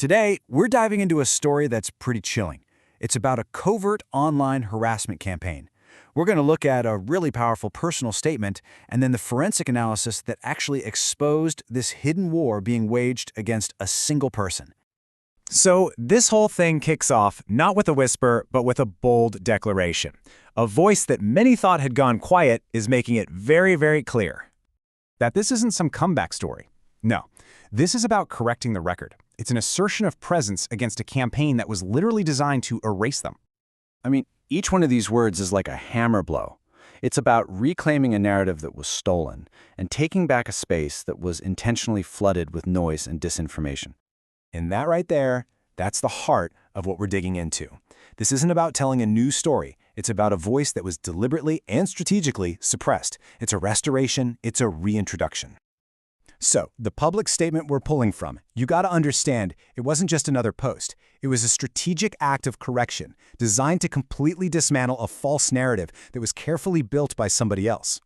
Today, we're diving into a story that's pretty chilling. It's about a covert online harassment campaign. We're going to look at a really powerful personal statement and then the forensic analysis that actually exposed this hidden war being waged against a single person. So this whole thing kicks off not with a whisper, but with a bold declaration. A voice that many thought had gone quiet is making it very, very clear that this isn't some comeback story. No, this is about correcting the record. It's an assertion of presence against a campaign that was literally designed to erase them. I mean, each one of these words is like a hammer blow. It's about reclaiming a narrative that was stolen and taking back a space that was intentionally flooded with noise and disinformation. And that right there, that's the heart of what we're digging into. This isn't about telling a new story. It's about a voice that was deliberately and strategically suppressed. It's a restoration. It's a reintroduction. So, the public statement we're pulling from, you gotta understand, it wasn't just another post. It was a strategic act of correction, designed to completely dismantle a false narrative that was carefully built by somebody else.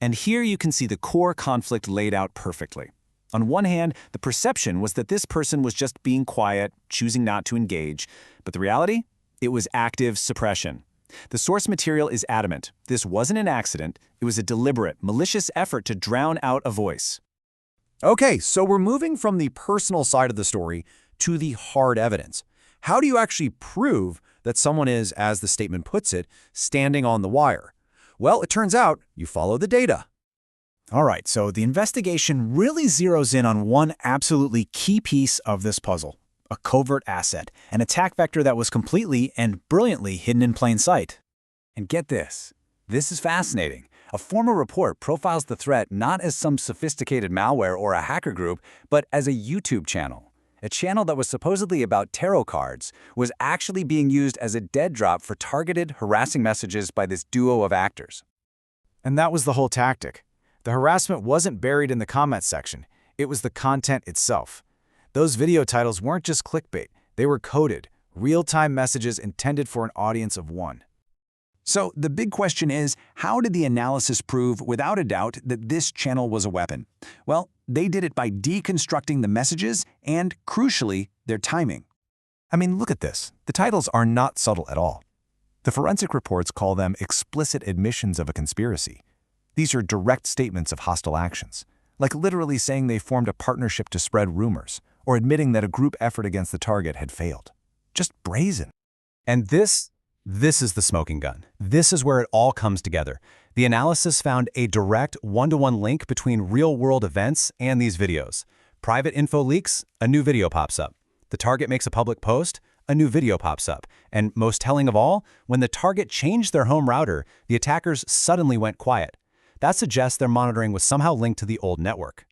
And here you can see the core conflict laid out perfectly. On one hand, the perception was that this person was just being quiet, choosing not to engage. But the reality? It was active suppression. The source material is adamant. This wasn't an accident. It was a deliberate, malicious effort to drown out a voice. Okay, so we're moving from the personal side of the story to the hard evidence. How do you actually prove that someone is, as the statement puts it, standing on the wire? Well, it turns out you follow the data. All right, so the investigation really zeroes in on one absolutely key piece of this puzzle, a covert asset, an attack vector that was completely and brilliantly hidden in plain sight. And get this. This is fascinating. A formal report profiles the threat not as some sophisticated malware or a hacker group, but as a YouTube channel. A channel that was supposedly about tarot cards was actually being used as a dead drop for targeted, harassing messages by this duo of actors. And that was the whole tactic. The harassment wasn't buried in the comments section. It was the content itself. Those video titles weren't just clickbait. They were coded, real-time messages intended for an audience of one. So the big question is, how did the analysis prove without a doubt that this channel was a weapon? Well, they did it by deconstructing the messages and, crucially, their timing. I mean, look at this. The titles are not subtle at all. The forensic reports call them explicit admissions of a conspiracy. These are direct statements of hostile actions, like literally saying they formed a partnership to spread rumors, or admitting that a group effort against the target had failed. Just brazen. And this is the smoking gun. This is where it all comes together. The analysis found a direct one-to-one link between real-world events and these videos. Private info leaks, a new video pops up. The target makes a public post, a new video pops up. And most telling of all, when the target changed their home router, the attackers suddenly went quiet. That suggests their monitoring was somehow linked to the old network.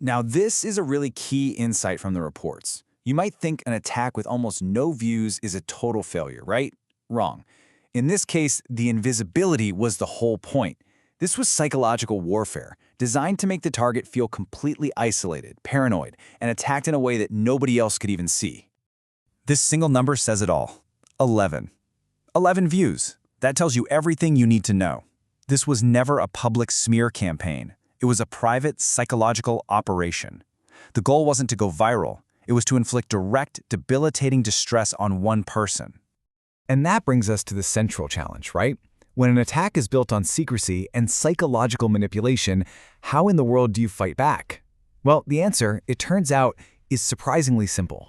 Now, this is a really key insight from the reports. You might think an attack with almost no views is a total failure, right? Wrong. In this case, the invisibility was the whole point. This was psychological warfare, designed to make the target feel completely isolated, paranoid, and attacked in a way that nobody else could even see. This single number says it all. 11. 11 views. That tells you everything you need to know. This was never a public smear campaign. It was a private psychological operation. The goal wasn't to go viral. It was to inflict direct, debilitating distress on one person. And that brings us to the central challenge, right? When an attack is built on secrecy and psychological manipulation, how in the world do you fight back? Well, the answer, it turns out, is surprisingly simple.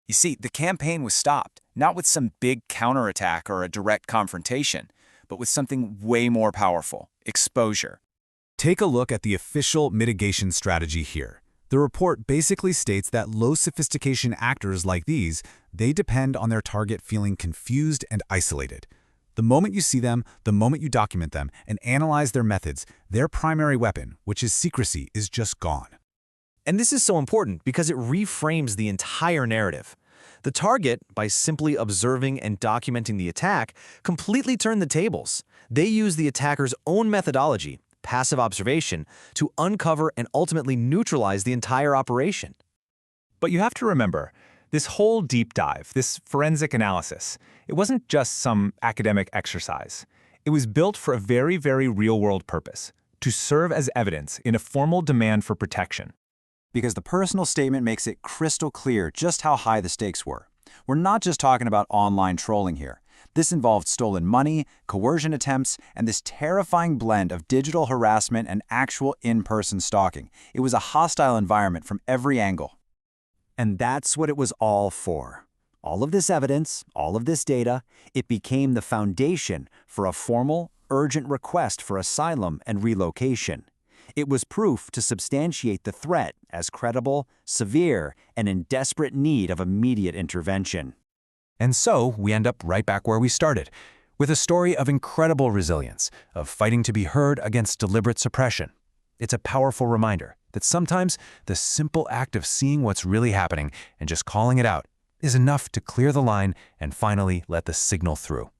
You see, the campaign was stopped, not with some big counterattack or a direct confrontation, but with something way more powerful: exposure. Take a look at the official mitigation strategy here. The report basically states that low-sophistication actors like these, they depend on their target feeling confused and isolated. The moment you see them, the moment you document them, and analyze their methods, their primary weapon, which is secrecy, is just gone. And this is so important because it reframes the entire narrative. The target, by simply observing and documenting the attack, completely turned the tables. They used the attacker's own methodology, passive observation, to uncover and ultimately neutralize the entire operation. But you have to remember, this whole deep dive, this forensic analysis, it wasn't just some academic exercise. It was built for a very, very real-world purpose, to serve as evidence in a formal demand for protection. because the personal statement makes it crystal clear just how high the stakes were. We're not just talking about online trolling here. This involved stolen money, coercion attempts, and this terrifying blend of digital harassment and actual in-person stalking. It was a hostile environment from every angle. And that's what it was all for. All of this evidence, all of this data, it became the foundation for a formal, urgent request for asylum and relocation. It was proof to substantiate the threat as credible, severe, and in desperate need of immediate intervention. And so we end up right back where we started, with a story of incredible resilience, of fighting to be heard against deliberate suppression. It's a powerful reminder that sometimes the simple act of seeing what's really happening and just calling it out is enough to clear the line and finally let the signal through.